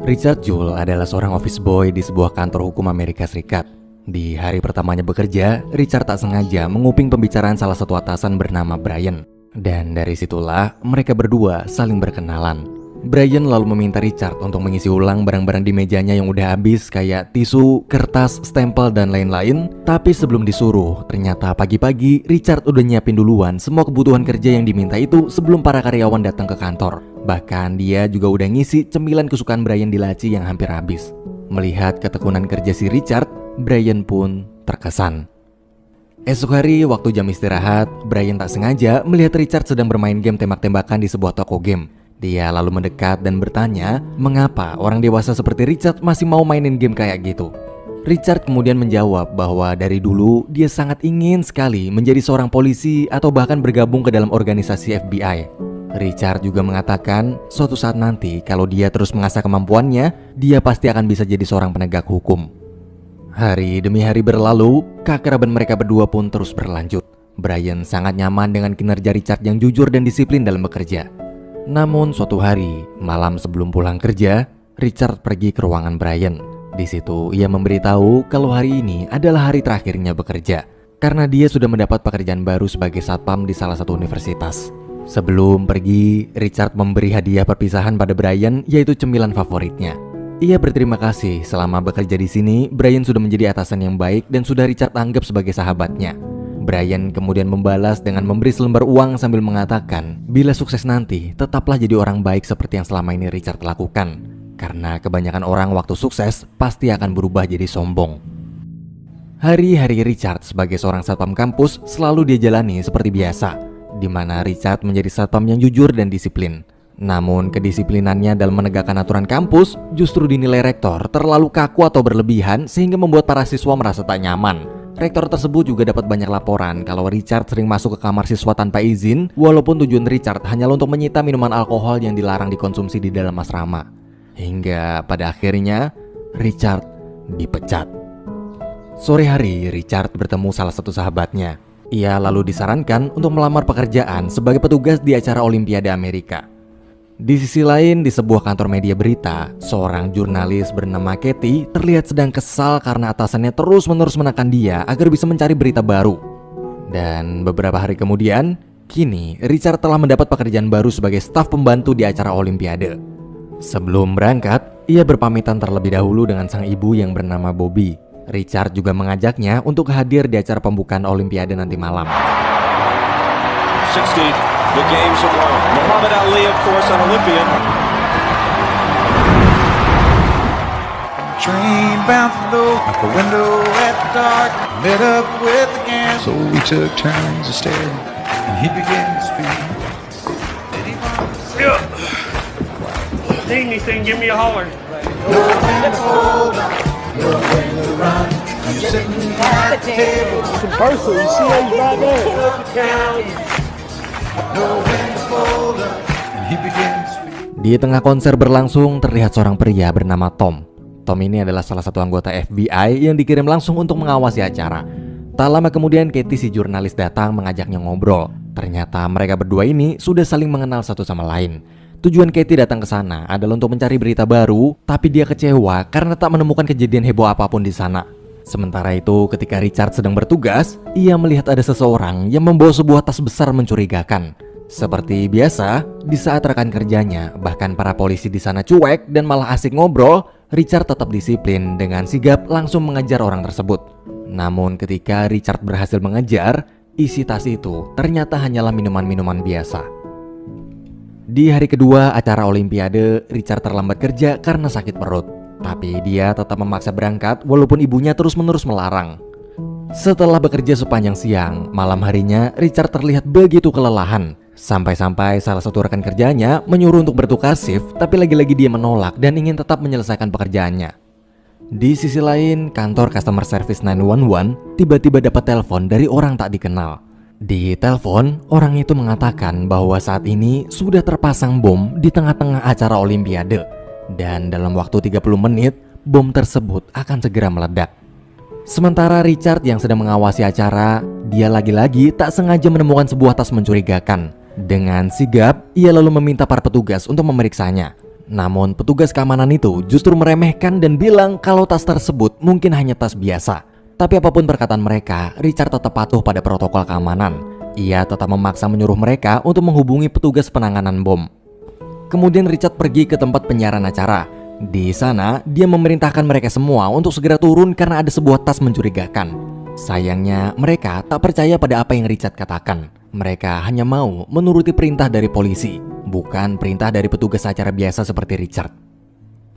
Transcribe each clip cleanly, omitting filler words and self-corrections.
Richard Jewell adalah seorang office boy di sebuah kantor hukum Amerika Serikat. Di hari pertamanya bekerja, Richard tak sengaja menguping pembicaraan salah satu atasan bernama Brian. Dan dari situlah mereka berdua saling berkenalan. Brian lalu meminta Richard untuk mengisi ulang barang-barang di mejanya yang udah habis kayak tisu, kertas, stempel, dan lain-lain. Tapi sebelum disuruh, ternyata pagi-pagi Richard udah nyiapin duluan semua kebutuhan kerja yang diminta itu sebelum para karyawan datang ke kantor. Bahkan dia juga udah ngisi cemilan kesukaan Brian di laci yang hampir habis. Melihat ketekunan kerja si Richard, Brian pun terkesan. Esok hari waktu jam istirahat, Brian tak sengaja melihat Richard sedang bermain game tembak-tembakan di sebuah toko game. Dia lalu mendekat dan bertanya, mengapa orang dewasa seperti Richard masih mau mainin game kayak gitu. Richard kemudian menjawab bahwa dari dulu dia sangat ingin sekali menjadi seorang polisi atau bahkan bergabung ke dalam organisasi FBI. Richard juga mengatakan suatu saat nanti kalau dia terus mengasah kemampuannya, dia pasti akan bisa jadi seorang penegak hukum. Hari demi hari berlalu, keakraban mereka berdua pun terus berlanjut. Brian sangat nyaman dengan kinerja Richard yang jujur dan disiplin dalam bekerja. Namun suatu hari, malam sebelum pulang kerja, Richard pergi ke ruangan Brian. Di situ ia memberitahu kalau hari ini adalah hari terakhirnya bekerja, karena dia sudah mendapat pekerjaan baru sebagai satpam di salah satu universitas. Sebelum pergi, Richard memberi hadiah perpisahan pada Brian, yaitu cemilan favoritnya. Ia berterima kasih selama bekerja di sini, Brian sudah menjadi atasan yang baik dan sudah Richard anggap sebagai sahabatnya. Brian kemudian membalas dengan memberi selembar uang sambil mengatakan, bila sukses nanti, tetaplah jadi orang baik seperti yang selama ini Richard lakukan. Karena kebanyakan orang waktu sukses pasti akan berubah jadi sombong. Hari-hari Richard sebagai seorang satpam kampus selalu dia jalani seperti biasa, di mana Richard menjadi satpam yang jujur dan disiplin. Namun kedisiplinannya dalam menegakkan aturan kampus justru dinilai rektor terlalu kaku atau berlebihan sehingga membuat para siswa merasa tak nyaman. Rektor tersebut juga dapat banyak laporan kalau Richard sering masuk ke kamar siswa tanpa izin, walaupun tujuan Richard hanyalah untuk menyita minuman alkohol yang dilarang dikonsumsi di dalam asrama. Hingga pada akhirnya Richard dipecat. Sore hari Richard bertemu salah satu sahabatnya. Ia lalu disarankan untuk melamar pekerjaan sebagai petugas di acara Olimpiade Amerika. Di sisi lain, di sebuah kantor media berita, seorang jurnalis bernama Katie terlihat sedang kesal karena atasannya terus-menerus menekan dia agar bisa mencari berita baru. Dan beberapa hari kemudian, kini Richard telah mendapat pekerjaan baru sebagai staf pembantu di acara Olimpiade. Sebelum berangkat, ia berpamitan terlebih dahulu dengan sang ibu yang bernama Bobby. Richard juga mengajaknya untuk hadir di acara pembukaan Olimpiade nanti malam. 16, the games of war. Muhammad Ali, of course, an Olympian. Train bounced low out the window at dark, lit up with the gas. So we took turns of staring, and he began to speak. Need anything, give me a holler. No when to hold up, no when to run. I'm sitting at the table. It's in person, you see how he's right there. No when to fold up, and he began to speak. Di tengah konser berlangsung, terlihat seorang pria bernama Tom. Tom ini adalah salah satu anggota FBI yang dikirim langsung untuk mengawasi acara. Tak lama kemudian Katie si jurnalis datang mengajaknya ngobrol. Ternyata mereka berdua ini sudah saling mengenal satu sama lain. Tujuan Katie datang ke sana adalah untuk mencari berita baru, tapi dia kecewa karena tak menemukan kejadian heboh apapun di sana. Sementara itu, ketika Richard sedang bertugas, ia melihat ada seseorang yang membawa sebuah tas besar mencurigakan. Seperti biasa, di saat rekan kerjanya, bahkan para polisi di sana cuek dan malah asik ngobrol, Richard tetap disiplin dengan sigap langsung mengejar orang tersebut. Namun ketika Richard berhasil mengejar, isi tas itu ternyata hanyalah minuman-minuman biasa. Di hari kedua acara Olimpiade, Richard terlambat kerja karena sakit perut. Tapi dia tetap memaksa berangkat walaupun ibunya terus-menerus melarang. Setelah bekerja sepanjang siang, malam harinya Richard terlihat begitu kelelahan. Sampai-sampai salah satu rekan kerjanya menyuruh untuk bertukar shift, tapi lagi-lagi dia menolak dan ingin tetap menyelesaikan pekerjaannya. Di sisi lain, kantor customer service 911 tiba-tiba dapat telepon dari orang tak dikenal. Di telepon, orang itu mengatakan bahwa saat ini sudah terpasang bom di tengah-tengah acara Olimpiade. Dan dalam waktu 30 menit, bom tersebut akan segera meledak. Sementara Richard yang sedang mengawasi acara, dia lagi-lagi tak sengaja menemukan sebuah tas mencurigakan. Dengan sigap, ia lalu meminta para petugas untuk memeriksanya. Namun petugas keamanan itu justru meremehkan dan bilang kalau tas tersebut mungkin hanya tas biasa. Tapi apapun perkataan mereka, Richard tetap patuh pada protokol keamanan. Ia tetap memaksa menyuruh mereka untuk menghubungi petugas penanganan bom. Kemudian Richard pergi ke tempat penyiaran acara. Di sana, dia memerintahkan mereka semua untuk segera turun karena ada sebuah tas mencurigakan. Sayangnya, mereka tak percaya pada apa yang Richard katakan. Mereka hanya mau menuruti perintah dari polisi, bukan perintah dari petugas acara biasa seperti Richard.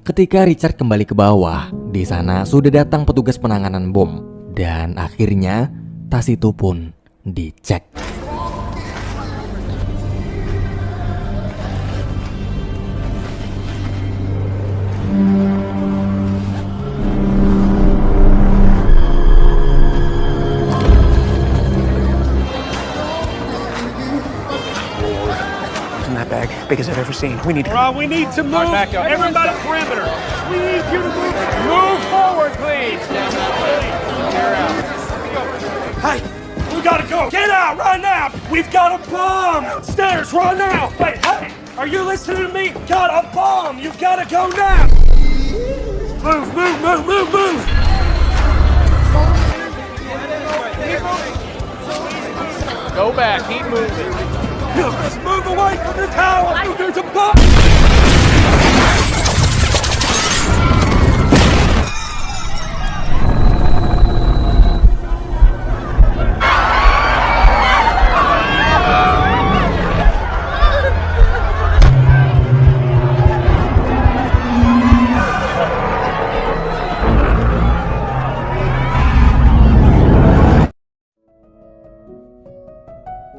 Ketika Richard kembali ke bawah, di sana sudah datang petugas penanganan bom. Dan akhirnya, tas itu pun dicek. Bag, biggest I've ever seen. We need. We need to move. back up. Everybody, perimeter. We need you to move. Move forward, please. Hey, we gotta go. Get out right now. We've got a bomb. Stairs, run now. Wait, hey, are you listening to me? Got a bomb. You've gotta go now. Move, move, move, move, move. Go back. Keep moving. Just move away from the tower. There's a bomb.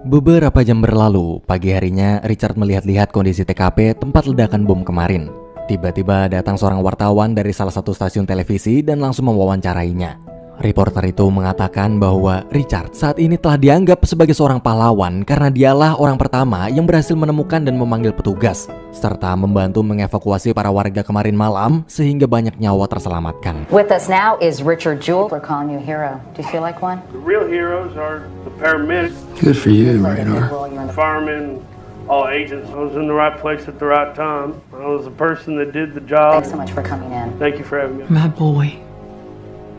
Beberapa jam berlalu, pagi harinya Richard melihat-lihat kondisi TKP tempat ledakan bom kemarin. Tiba-tiba datang seorang wartawan dari salah satu stasiun televisi dan langsung mewawancarainya. Reporter itu mengatakan bahwa Richard saat ini telah dianggap sebagai seorang pahlawan karena dialah orang pertama yang berhasil menemukan dan memanggil petugas, serta membantu mengevakuasi para warga kemarin malam sehingga banyak nyawa terselamatkan. With us now is Richard Jewell. We're calling you a hero. Do you feel like one? The real heroes are the paramedics, Good for you, Radar. firemen, all agents. I was in the right place at the right time. I was the person that did the job. Thanks so much for coming in. Thank you for having me. My boy.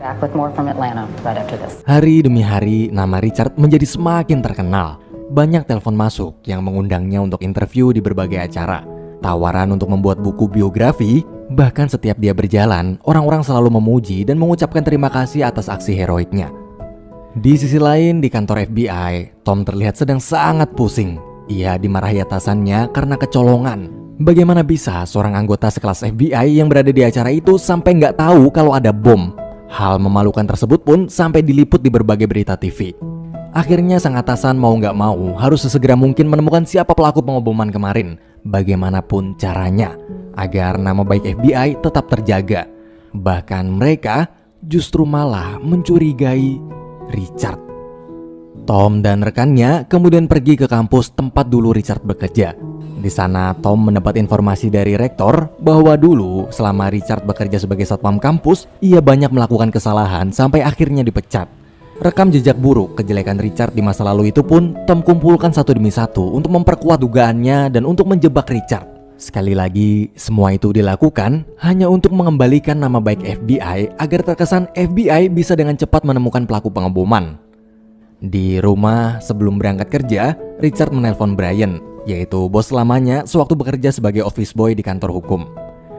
Back with more from Atlanta right after this. Hari demi hari, nama Richard menjadi semakin terkenal. Banyak telepon masuk yang mengundangnya untuk interview di berbagai acara. Tawaran untuk membuat buku biografi, bahkan setiap dia berjalan, orang-orang selalu memuji dan mengucapkan terima kasih atas aksi heroiknya. Di sisi lain, di kantor FBI, Tom terlihat sedang sangat pusing. Ia dimarahi atasannya karena kecolongan. Bagaimana bisa seorang anggota sekelas FBI yang berada di acara itu sampai nggak tahu kalau ada bom? Hal memalukan tersebut pun sampai diliput di berbagai berita TV. Akhirnya sang atasan mau nggak mau harus sesegera mungkin menemukan siapa pelaku pengeboman kemarin, bagaimanapun caranya, agar nama baik FBI tetap terjaga. Bahkan mereka justru malah mencurigai Richard. Tom dan rekannya kemudian pergi ke kampus tempat dulu Richard bekerja. Di sana Tom mendapat informasi dari rektor bahwa dulu selama Richard bekerja sebagai satpam kampus, ia banyak melakukan kesalahan sampai akhirnya dipecat. Rekam jejak buruk kejelekan Richard di masa lalu itu pun Tom kumpulkan satu demi satu untuk memperkuat dugaannya dan untuk menjebak Richard. Sekali lagi, semua itu dilakukan hanya untuk mengembalikan nama baik FBI agar terkesan FBI bisa dengan cepat menemukan pelaku pengeboman. Di rumah sebelum berangkat kerja, Richard menelpon Brian, yaitu bos lamanya sewaktu bekerja sebagai office boy di kantor hukum.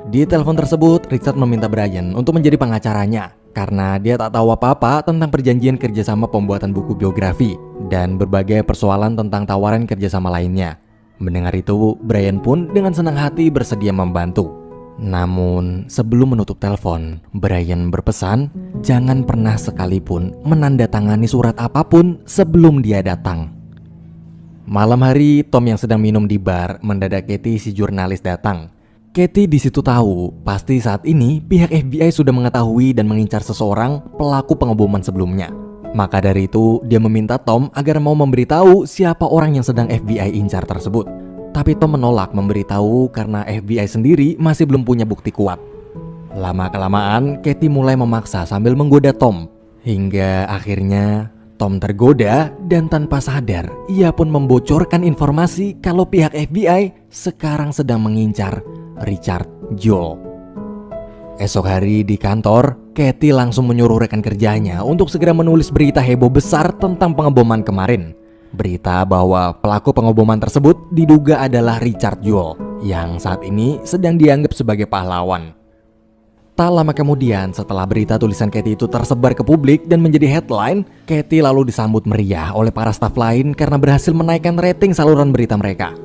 Di telepon tersebut, Richard meminta Brian untuk menjadi pengacaranya karena dia tak tahu apa-apa tentang perjanjian kerjasama pembuatan buku biografi dan berbagai persoalan tentang tawaran kerjasama lainnya. Mendengar itu, Brian pun dengan senang hati bersedia membantu. Namun, sebelum menutup telepon, Brian berpesan jangan pernah sekalipun menandatangani surat apapun sebelum dia datang. Malam hari, Tom yang sedang minum di bar mendadak Katie si jurnalis datang. Katie di situ tahu pasti saat ini pihak FBI sudah mengetahui dan mengincar seseorang pelaku pengeboman sebelumnya. Maka dari itu, dia meminta Tom agar mau memberitahu siapa orang yang sedang FBI incar tersebut. Tapi Tom menolak memberitahu karena FBI sendiri masih belum punya bukti kuat. Lama-kelamaan, Katie mulai memaksa sambil menggoda Tom. Hingga akhirnya Tom tergoda dan tanpa sadar ia pun membocorkan informasi kalau pihak FBI sekarang sedang mengincar Richard Jewell. Esok hari di kantor, Katie langsung menyuruh rekan kerjanya untuk segera menulis berita heboh besar tentang pengeboman kemarin. Berita bahwa pelaku pengeboman tersebut diduga adalah Richard Jewell yang saat ini sedang dianggap sebagai pahlawan. Tak lama kemudian setelah berita tulisan Katie itu tersebar ke publik dan menjadi headline, Katie lalu disambut meriah oleh para staf lain karena berhasil menaikkan rating saluran berita mereka.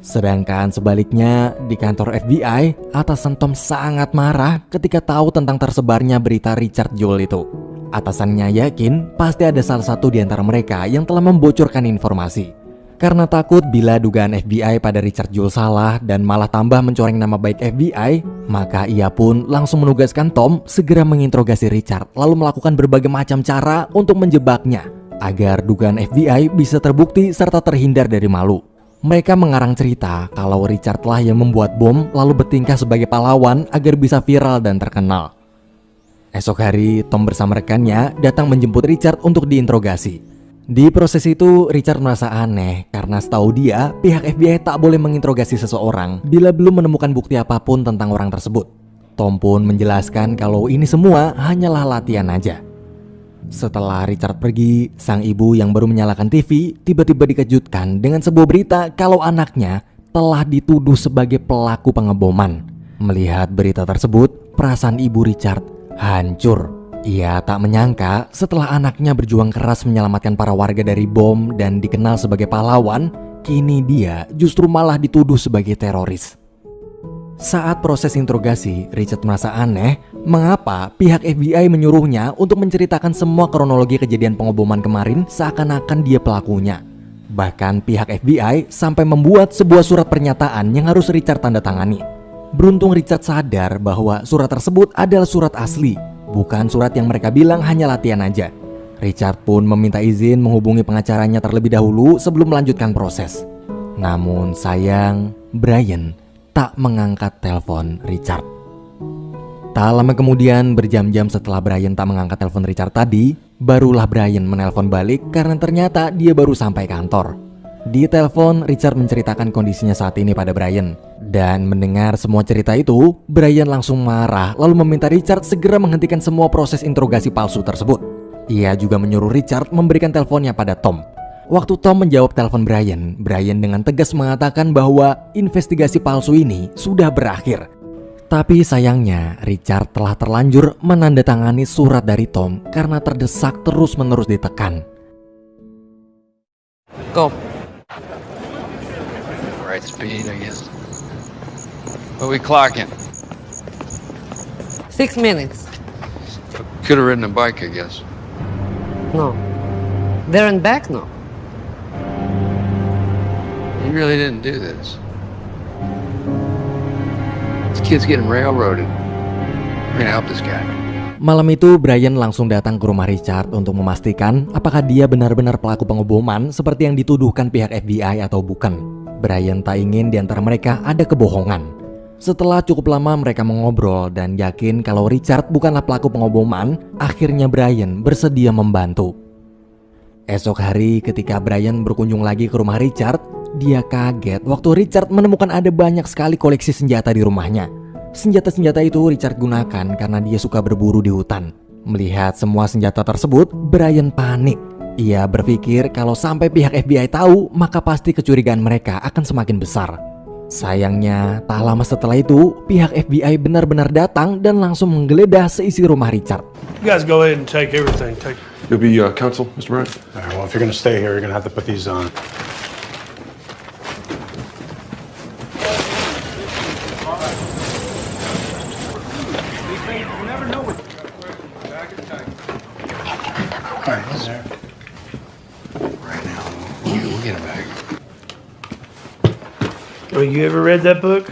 Sedangkan sebaliknya di kantor FBI, atasan Tom sangat marah ketika tahu tentang tersebarnya berita Richard Jewell itu. Atasannya yakin pasti ada salah satu di antara mereka yang telah membocorkan informasi. Karena takut bila dugaan FBI pada Richard Jewell salah dan malah tambah mencoreng nama baik FBI, maka ia pun langsung menugaskan Tom segera menginterogasi Richard lalu melakukan berbagai macam cara untuk menjebaknya agar dugaan FBI bisa terbukti serta terhindar dari malu. Mereka mengarang cerita kalau Richard lah yang membuat bom lalu bertingkah sebagai pahlawan agar bisa viral dan terkenal. Esok hari, Tom bersama rekannya datang menjemput Richard untuk diinterogasi. Di proses itu, Richard merasa aneh karena setahu dia, pihak FBI tak boleh menginterogasi seseorang bila belum menemukan bukti apapun tentang orang tersebut. Tom pun menjelaskan kalau ini semua hanyalah latihan aja. Setelah Richard pergi, sang ibu yang baru menyalakan TV tiba-tiba dikejutkan dengan sebuah berita kalau anaknya telah dituduh sebagai pelaku pengeboman. Melihat berita tersebut, perasaan ibu Richard hancur. Ia tak menyangka setelah anaknya berjuang keras menyelamatkan para warga dari bom dan dikenal sebagai pahlawan, kini dia justru malah dituduh sebagai teroris. Saat proses interogasi, Richard merasa aneh mengapa pihak FBI menyuruhnya untuk menceritakan semua kronologi kejadian pengeboman kemarin seakan-akan dia pelakunya. Bahkan pihak FBI sampai membuat sebuah surat pernyataan yang harus Richard tanda tangani. Beruntung Richard sadar bahwa surat tersebut adalah surat asli, bukan surat yang mereka bilang hanya latihan aja. Richard pun meminta izin menghubungi pengacaranya terlebih dahulu sebelum melanjutkan proses. Namun sayang, Brian tak mengangkat telepon Richard. Tak lama kemudian, berjam-jam setelah Brian tak mengangkat telepon Richard tadi, barulah Brian menelpon balik karena ternyata dia baru sampai kantor. Di telepon, Richard menceritakan kondisinya saat ini pada Brian. Dan mendengar semua cerita itu, Brian langsung marah lalu meminta Richard segera menghentikan semua proses interogasi palsu tersebut. Ia juga menyuruh Richard memberikan teleponnya pada Tom. Waktu Tom menjawab telepon Brian, Brian dengan tegas mengatakan bahwa investigasi palsu ini sudah berakhir. Tapi sayangnya, Richard telah terlanjur menandatangani surat dari Tom karena terdesak terus-menerus ditekan. Go. Right speed, I guess. What we clocking? 6 minutes. Could have ridden a bike, I guess. No. There and back, no. You really didn't do this. This kid's getting railroaded. We're gonna help this guy. Malam itu Brian langsung datang ke rumah Richard untuk memastikan apakah dia benar-benar pelaku pengeboman seperti yang dituduhkan pihak FBI atau bukan. Brian tak ingin di antara mereka ada kebohongan. Setelah cukup lama mereka mengobrol dan yakin kalau Richard bukanlah pelaku pengeboman, akhirnya Brian bersedia membantu. Esok hari ketika Brian berkunjung lagi ke rumah Richard, dia kaget waktu Richard menemukan ada banyak sekali koleksi senjata di rumahnya. Senjata-senjata itu Richard gunakan karena dia suka berburu di hutan. Melihat semua senjata tersebut, Brian panik. Ia berpikir kalau sampai pihak FBI tahu, maka pasti kecurigaan mereka akan semakin besar. Sayangnya, tak lama setelah itu, pihak FBI benar-benar datang dan langsung menggeledah seisi rumah Richard. You guys go ahead and take everything. You'll be counsel, Mr. Bryant? All right, well, if you're going to stay here, you're going to have to put these on. All right, there. Right now. We'll get him back. Oh, you ever read that book?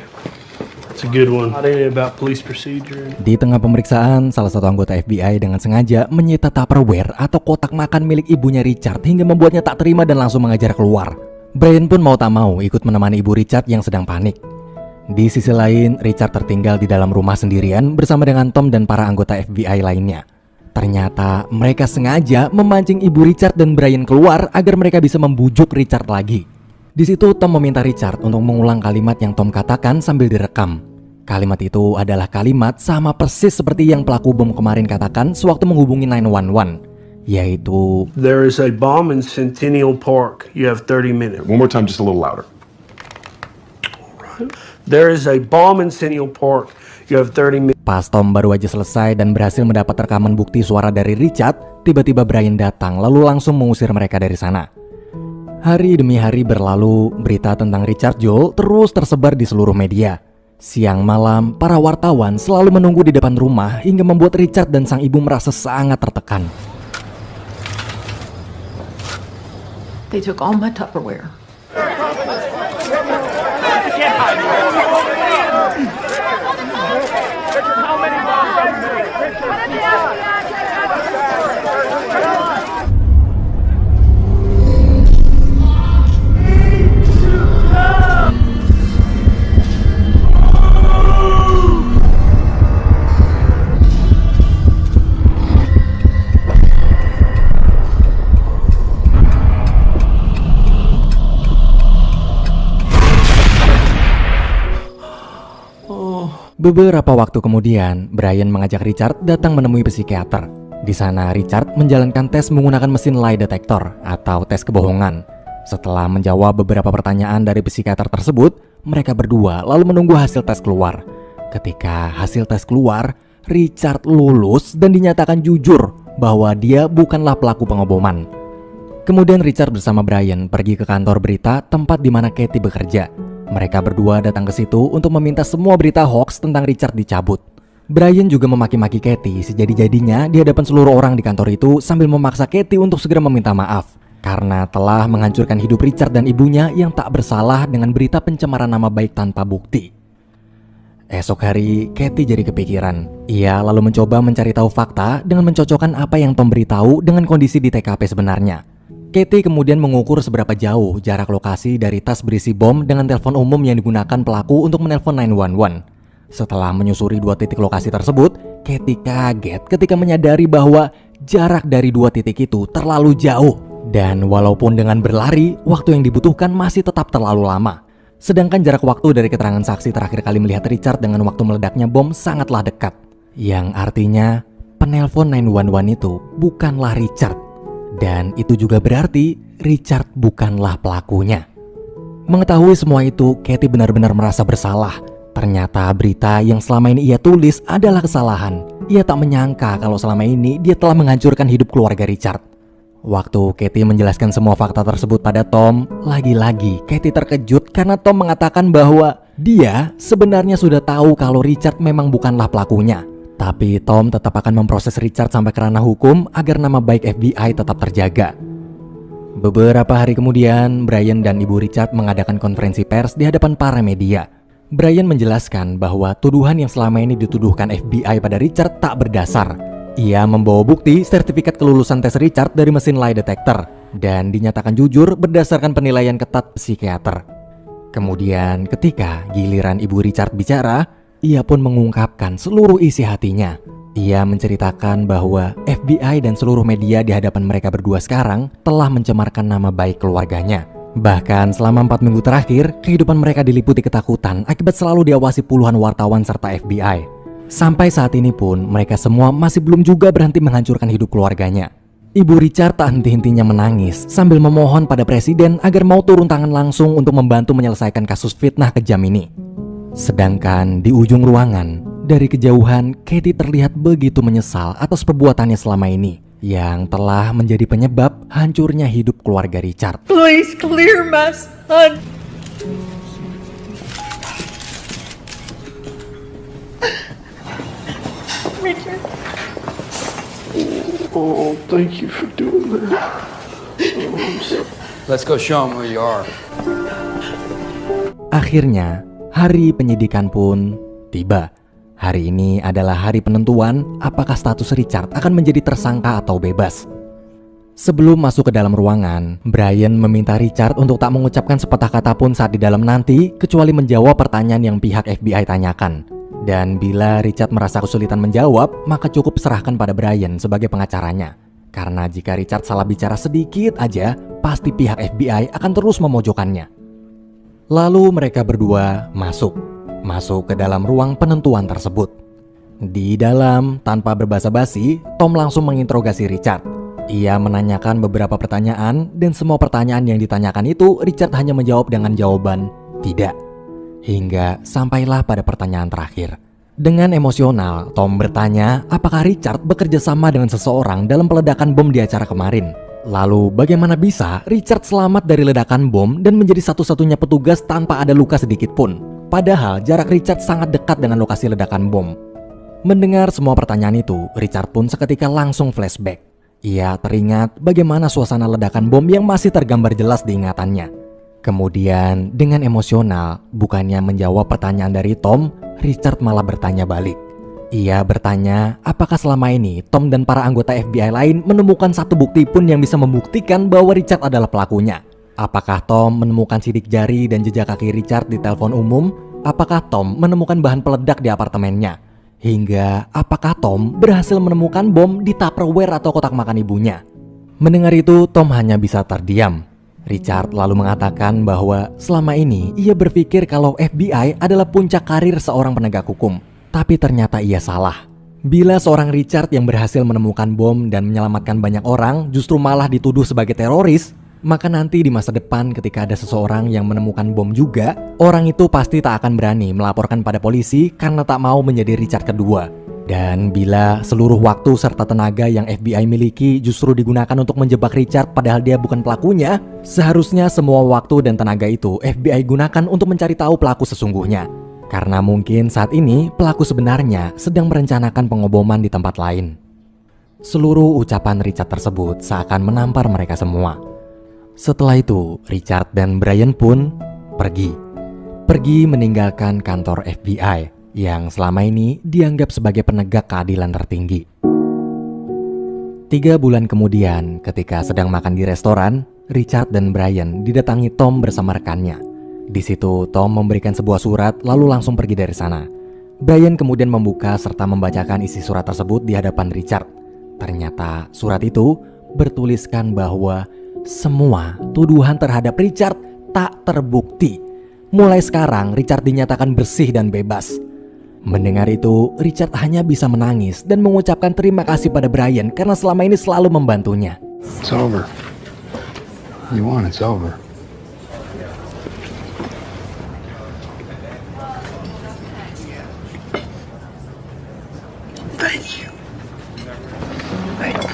It's a good one. I did it about police procedure. Di tengah pemeriksaan, salah satu anggota FBI dengan sengaja menyita Tupperware atau kotak makan milik ibunya Richard hingga membuatnya tak terima dan langsung mengajar keluar. Brian pun mau tak mau ikut menemani ibu Richard yang sedang panik. Di sisi lain, Richard tertinggal di dalam rumah sendirian bersama dengan Tom dan para anggota FBI lainnya. Ternyata mereka sengaja memancing ibu Richard dan Brian keluar agar mereka bisa membujuk Richard lagi. Di situ Tom meminta Richard untuk mengulang kalimat yang Tom katakan sambil direkam. Kalimat itu adalah kalimat sama persis seperti yang pelaku bom kemarin katakan sewaktu menghubungi 911, yaitu There is a bomb in Centennial Park. You have 30 minutes. One more time, just a little louder. There is a bomb in Centennial Park. You have 30 minutes. Pas Tom baru aja selesai dan berhasil mendapat rekaman bukti suara dari Richard, tiba-tiba Brian datang lalu langsung mengusir mereka dari sana. Hari demi hari berlalu, berita tentang Richard Jewell terus tersebar di seluruh media. Siang malam, para wartawan selalu menunggu di depan rumah hingga membuat Richard dan sang ibu merasa sangat tertekan. They took all my Tupperware. Beberapa waktu kemudian, Brian mengajak Richard datang menemui psikiater. Di sana, Richard menjalankan tes menggunakan mesin lie detector atau tes kebohongan. Setelah menjawab beberapa pertanyaan dari psikiater tersebut, mereka berdua lalu menunggu hasil tes keluar. Ketika hasil tes keluar, Richard lulus dan dinyatakan jujur bahwa dia bukanlah pelaku pengeboman. Kemudian Richard bersama Brian pergi ke kantor berita tempat di mana Katie bekerja. Mereka berdua datang ke situ untuk meminta semua berita hoax tentang Richard dicabut. Brian juga memaki-maki Katie sejadi-jadinya di hadapan seluruh orang di kantor itu sambil memaksa Katie untuk segera meminta maaf karena telah menghancurkan hidup Richard dan ibunya yang tak bersalah dengan berita pencemaran nama baik tanpa bukti. Esok hari, Katie jadi kepikiran. Ia lalu mencoba mencari tahu fakta dengan mencocokkan apa yang Tom beritahu dengan kondisi di TKP sebenarnya. Katie kemudian mengukur seberapa jauh jarak lokasi dari tas berisi bom dengan telepon umum yang digunakan pelaku untuk menelpon 911. Setelah menyusuri 2 titik lokasi tersebut, Katie kaget ketika menyadari bahwa jarak dari 2 titik itu terlalu jauh. Dan walaupun dengan berlari, waktu yang dibutuhkan masih tetap terlalu lama. Sedangkan jarak waktu dari keterangan saksi terakhir kali melihat Richard dengan waktu meledaknya bom sangatlah dekat. Yang artinya, penelpon 911 itu bukanlah Richard. Dan itu juga berarti Richard bukanlah pelakunya. Mengetahui semua itu, Katie benar-benar merasa bersalah. Ternyata berita yang selama ini ia tulis adalah kesalahan. Ia tak menyangka kalau selama ini dia telah menghancurkan hidup keluarga Richard. Waktu Katie menjelaskan semua fakta tersebut pada Tom, lagi-lagi Katie terkejut karena Tom mengatakan bahwa dia sebenarnya sudah tahu kalau Richard memang bukanlah pelakunya. Tapi Tom tetap akan memproses Richard sampai ke ranah hukum agar nama baik FBI tetap terjaga. Beberapa hari kemudian, Brian dan ibu Richard mengadakan konferensi pers di hadapan para media. Brian menjelaskan bahwa tuduhan yang selama ini dituduhkan FBI pada Richard tak berdasar. Ia membawa bukti sertifikat kelulusan tes Richard dari mesin lie detector dan dinyatakan jujur berdasarkan penilaian ketat psikiater. Kemudian ketika giliran ibu Richard bicara, ia pun mengungkapkan seluruh isi hatinya. Ia menceritakan bahwa FBI dan seluruh media di hadapan mereka berdua sekarang telah mencemarkan nama baik keluarganya. Bahkan selama 4 minggu terakhir, kehidupan mereka diliputi ketakutan akibat selalu diawasi puluhan wartawan serta FBI. Sampai saat ini pun, mereka semua masih belum juga berhenti menghancurkan hidup keluarganya. Ibu Richard tak henti-hentinya menangis sambil memohon pada presiden agar mau turun tangan langsung untuk membantu menyelesaikan kasus fitnah kejam ini. Sedangkan di ujung ruangan, dari kejauhan, Katie terlihat begitu menyesal atas perbuatannya selama ini yang telah menjadi penyebab hancurnya hidup keluarga Richard. Please clear my son. Richard. Oh, thank you for doing that. Let's go show him who you are. Akhirnya, hari penyidikan pun tiba. Hari ini adalah hari penentuan apakah status Richard akan menjadi tersangka atau bebas. Sebelum masuk ke dalam ruangan, Brian meminta Richard untuk tak mengucapkan sepatah kata pun saat di dalam nanti, kecuali menjawab pertanyaan yang pihak FBI tanyakan. Dan bila Richard merasa kesulitan menjawab, maka cukup serahkan pada Brian sebagai pengacaranya. Karena jika Richard salah bicara sedikit aja, pasti pihak FBI akan terus memojokkannya. Lalu mereka berdua masuk. masuk ke dalam ruang penentuan tersebut. Di dalam, tanpa berbasa-basi, Tom langsung menginterogasi Richard. Ia menanyakan beberapa pertanyaan, dan semua pertanyaan yang ditanyakan itu Richard hanya menjawab dengan jawaban tidak. Hingga sampailah pada pertanyaan terakhir. Dengan emosional, Tom bertanya apakah Richard bekerja sama dengan seseorang dalam peledakan bom di acara kemarin. Lalu bagaimana bisa Richard selamat dari ledakan bom dan menjadi satu-satunya petugas tanpa ada luka sedikit pun? Padahal jarak Richard sangat dekat dengan lokasi ledakan bom. Mendengar semua pertanyaan itu, Richard pun seketika langsung flashback. Ia teringat bagaimana suasana ledakan bom yang masih tergambar jelas di ingatannya. Kemudian dengan emosional, bukannya menjawab pertanyaan dari Tom, Richard malah bertanya balik. Ia bertanya apakah selama ini Tom dan para anggota FBI lain menemukan satu bukti pun yang bisa membuktikan bahwa Richard adalah pelakunya. Apakah Tom menemukan sidik jari dan jejak kaki Richard di telepon umum? Apakah Tom menemukan bahan peledak di apartemennya? Hingga apakah Tom berhasil menemukan bom di Tupperware atau kotak makan ibunya? Mendengar itu, Tom hanya bisa terdiam. Richard lalu mengatakan bahwa selama ini ia berpikir kalau FBI adalah puncak karir seorang penegak hukum. Tapi ternyata ia salah. Bila seorang Richard yang berhasil menemukan bom dan menyelamatkan banyak orang justru malah dituduh sebagai teroris, maka nanti di masa depan ketika ada seseorang yang menemukan bom juga, orang itu pasti tak akan berani melaporkan pada polisi karena tak mau menjadi Richard kedua. Dan bila seluruh waktu serta tenaga yang FBI miliki justru digunakan untuk menjebak Richard padahal dia bukan pelakunya, seharusnya semua waktu dan tenaga itu FBI gunakan untuk mencari tahu pelaku sesungguhnya. Karena mungkin saat ini pelaku sebenarnya sedang merencanakan pengoboman di tempat lain. Seluruh ucapan Richard tersebut seakan menampar mereka semua. Setelah itu, Richard dan Brian pun pergi meninggalkan kantor FBI yang selama ini dianggap sebagai penegak keadilan tertinggi. 3 bulan kemudian, ketika sedang makan di restoran, Richard dan Brian didatangi Tom bersama rekannya. Di situ, Tom memberikan sebuah surat lalu langsung pergi dari sana. Brian kemudian membuka serta membacakan isi surat tersebut di hadapan Richard. Ternyata surat itu bertuliskan bahwa semua tuduhan terhadap Richard tak terbukti. Mulai sekarang Richard dinyatakan bersih dan bebas. Mendengar itu, Richard hanya bisa menangis dan mengucapkan terima kasih pada Brian karena selama ini selalu membantunya. It's over. You want it's over. Thank you. Thank you.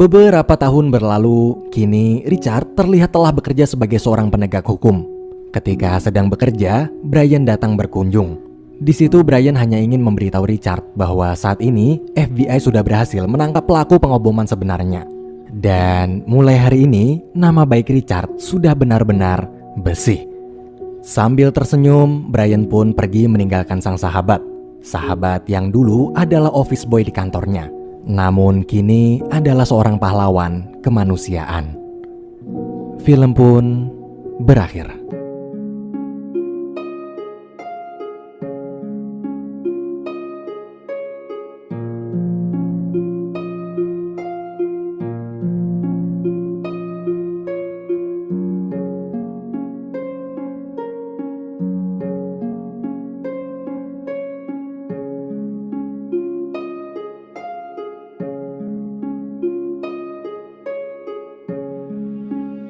Beberapa tahun berlalu, kini Richard terlihat telah bekerja sebagai seorang penegak hukum. Ketika sedang bekerja, Brian datang berkunjung. Di situ Brian hanya ingin memberitahu Richard bahwa saat ini FBI sudah berhasil menangkap pelaku pengoboman sebenarnya. Dan mulai hari ini, nama baik Richard sudah benar-benar bersih. Sambil tersenyum, Brian pun pergi meninggalkan sang sahabat. Sahabat yang dulu adalah office boy di kantornya. Namun kini adalah seorang pahlawan kemanusiaan. Film pun berakhir.